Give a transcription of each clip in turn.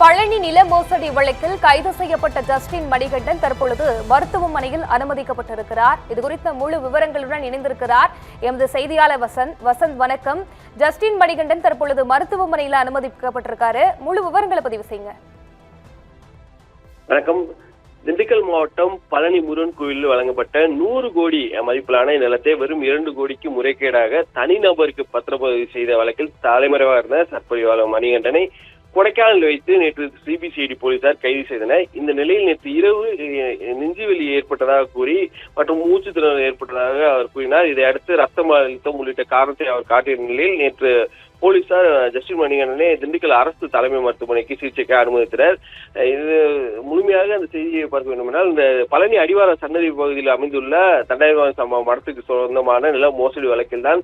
பழனி நில மோசடி வழக்கில் கைது செய்யப்பட்ட ஜஸ்டின் மணிகண்டன் தற்பொழுது மருத்துவமனையில் அனுமதிக்கப்பட்டிருக்கிறார். இதுகுறித்த முழு விவரங்களுடன் இணைந்திருக்கிறார் எமது செய்தியாளர் வசந்த். வணக்கம். ஜஸ்டின் மணிகண்டன் தற்பொழுது மருத்துவமனையில் அனுமதிக்கப்பட்டிருக்காரு. முழு விவரங்களை பதிவு செய்யுங்க. வணக்கம். திண்டுக்கல் மாவட்டம் பழனி முருகன் கோயிலில் வழங்கப்பட்ட 100 கோடி மதிப்பிலான நிலத்தை வெறும் 2 கோடிக்கு முறைகேடாக தனிநபருக்கு பத்திரப்பதிவு செய்த வழக்கில் தலைமறைவாக இருந்த சற்பதிவாளர் மணிகண்டனை கொடைக்கானல் வைத்து நேற்று சிபிசிஐடி போலீசார் கைது செய்தனர். இந்த நிலையில் நேற்று இரவு நெஞ்சுவலி ஏற்பட்டதாக கூறி மற்றும் மூச்சு திணறல் ஏற்பட்டதாக அவர் கூறினார். இதை அடுத்து ரத்தம் அழுத்தம் உள்ளிட்ட காரணத்தை அவர் காட்டிய நிலையில் நேற்று போலீசார் ஜஸ்டின் மணிகண்டனை திண்டுக்கல் அரசு தலைமை மருத்துவமனைக்கு சிகிச்சைக்கு அனுமதித்தனர். இது முழுமையாக அந்த செய்தியை பார்க்க வேண்டும் என்றால், இந்த பழனி அடிவார சன்னதி பகுதியில் அமைந்துள்ள தண்டாயுதபாணி மடத்துக்கு சொந்தமான நில மோசடி வழக்கில் தான்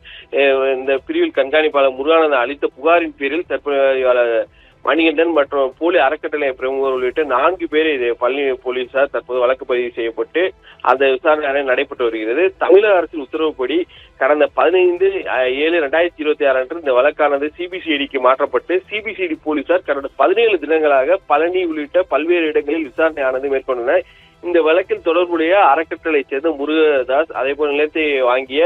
இந்த பிரிவில் கண்காணிப்பாளர் முருகானந்தன் அளித்த புகாரின் பேரில் தற்போதைய மணிகண்டன் மற்றும் போலி அறக்கட்டளை பிரமுகர் உள்ளிட்ட 4 பேரை பழனி போலீசார் தற்போது வழக்கு பதிவு செய்யப்பட்டு அந்த விசாரணை நடைபெற்று வருகிறது. தமிழக அரசின் உத்தரவுப்படி கடந்த 15/7/2026 அன்று இந்த வழக்கானது சிபிசிஐடிக்கு மாற்றப்பட்டு சிபிசிஐடி போலீசார் கடந்த 17 தினங்களாக பழனி உள்ளிட்ட பல்வேறு இடங்களில் விசாரணையானது மேற்கொண்டனர். இந்த வழக்கில் தொடர்புடைய அறக்கட்டளைச் சேர்ந்த முருகதாஸ், அதே போல நிலத்தை வாங்கிய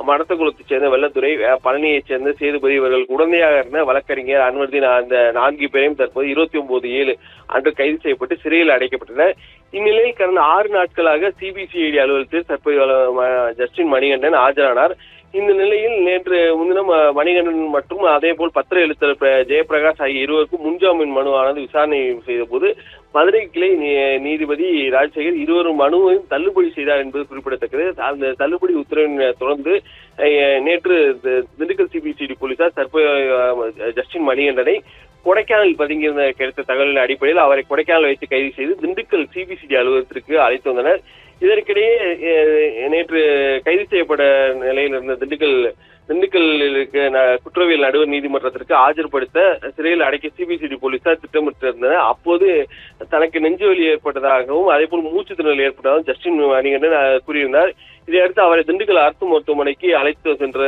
மடத்தகுளத்தைச் சேர்ந்த வெள்ளத்துறை, பழனியைச் சேர்ந்த சேதுபதி இவர்கள் உடனடியாக இருந்த வழக்கறிஞர் அன்வர்தீன் அந்த 4 பேரையும் தற்போது 29/7 அன்று கைது செய்யப்பட்டு சிறையில் அடைக்கப்பட்டனர். இந்நிலையில் கடந்த 6 நாட்களாக சிபிசிஐடி அலுவலகத்தில் தற்போது ஜஸ்டின் மணிகண்டன் ஆஜரானார். இந்த நிலையில் நேற்று முன்தினம் மணிகண்டன் மற்றும் அதே போல் பத்திர எழுத்தர் ஜெயபிரகாஷ் ஆகிய இருவருக்கும் முன்ஜாமீன் மனுவானது விசாரணை செய்த போது மதுரை கிளை நீதிபதி ராஜசேகர் இருவரும் மனுவையும் தள்ளுபடி செய்தார் என்பது குறிப்பிடத்தக்கது. அந்த தள்ளுபடி உத்தரவின் தொடர்ந்து நேற்று திண்டுக்கல் சிபிசிஐடி போலீசார் தற்போது ஜஸ்டின் மணிகண்டனை கொடைக்கானல் பதுங்கியிருந்த கிடைத்த தகவலின் அடிப்படையில் அவரை கொடைக்கானல் வைத்து கைது செய்து திண்டுக்கல் சிபிசிஐடி அலுவலகத்திற்கு அழைத்து வந்தனர். இதற்கிடையே நேற்று கைது செய்யப்பட்ட நிலையில் இருந்த திண்டுக்கல் குற்றவியல் நடுவர் நீதிமன்றத்திற்கு ஆஜர்படுத்த சிறையில் அடைக்க சிபிசிஐடி போலீசார் திட்டமிட்டிருந்தனர். அப்போது தனக்கு நெஞ்சுவலி ஏற்பட்டதாகவும் அதே போல் மூச்சு திணறல் ஏற்பட்டதாகவும் ஜஸ்டின் மணிகண்டன் கூறியிருந்தார். இதையடுத்து அவரை திண்டுக்கல் அரசு மருத்துவமனைக்கு அழைத்து சென்ற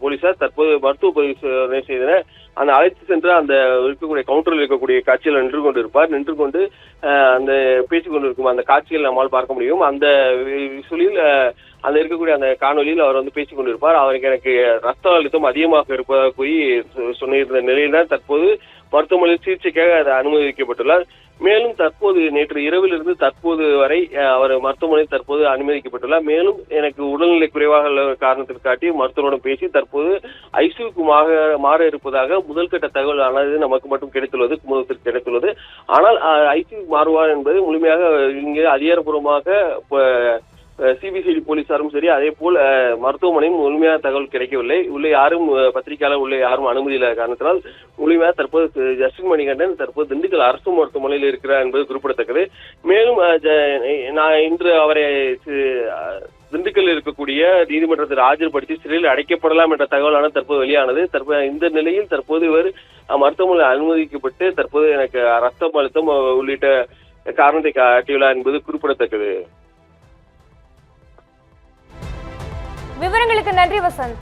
போலீசார் தற்போது மருத்துவ பரிசோதனை செய்தனர். அந்த அழைத்து சென்ற அந்த இருக்கக்கூடிய கவுண்டரில் இருக்கக்கூடிய காட்சியில் நின்று கொண்டு அந்த பேசிக் கொண்டிருக்கும் அந்த காட்சிகள் நம்மால் பார்க்க முடியும். அந்த சொல்லில் அந்த இருக்கக்கூடிய அந்த காணொலியில் அவர் பேசிக் கொண்டிருப்பார். அவருக்கு எனக்கு ரத்த அழுத்தம் அதிகமாக இருப்பதாக கூறி சொன்னிருந்த நிலையில்தான் தற்போது மருத்துவமனையில் சிகிச்சைக்காக அனுமதிக்கப்பட்டுள்ளார். மேலும் தற்போது நேற்று இரவிலிருந்து தற்போது வரை அவர் மருத்துவமனையில் தற்போது அனுமதிக்கப்பட்டுள்ளார். மேலும் எனக்கு உடல்நிலை குறைவாக உள்ள காரணத்திற்கு காட்டி மருத்துவருடன் பேசி தற்போது ஐசியூக்கு மாற இருப்பதாக முதல்கட்ட தகவல் ஆனது நமக்கு மட்டும் கிடைத்துள்ளது. ஆனால் ஐசியூ மாறுவார் என்பது முழுமையாக இங்கே அதிகாரப்பூர்வமாக சிபிசிஐடி போலீசாரும் சரி, அதே போல் மருத்துவமனையும் முழுமையான தகவல் கிடைக்கவில்லை. உள்ளே யாரும் பத்திரிகையாளர் உள்ளே யாரும் அனுமதி இல்லாத காரணத்தினால் முழுமையாக தற்போது ஜஸ்டின் மணிகண்டன் தற்போது திண்டுக்கல் அரசு மருத்துவமனையில் இருக்கிறார் என்பது குறிப்பிடத்தக்கது. மேலும் நான் இன்று அவரை திண்டுக்கல் இருக்கக்கூடிய நீதிமன்றத்தில் ஆஜர்படுத்தி சிறையில் அடைக்கப்படலாம் என்ற தகவலான தற்போது வெளியானது. இந்த நிலையில் தற்போது இவர் மருத்துவமனையில் அனுமதிக்கப்பட்டு தற்போது எனக்கு ரத்த அழுத்தம் உள்ளிட்ட காரணத்தை காட்டியுள்ளார் என்பது குறிப்பிடத்தக்கது. விவரங்களுக்கு நன்றி வசந்த்.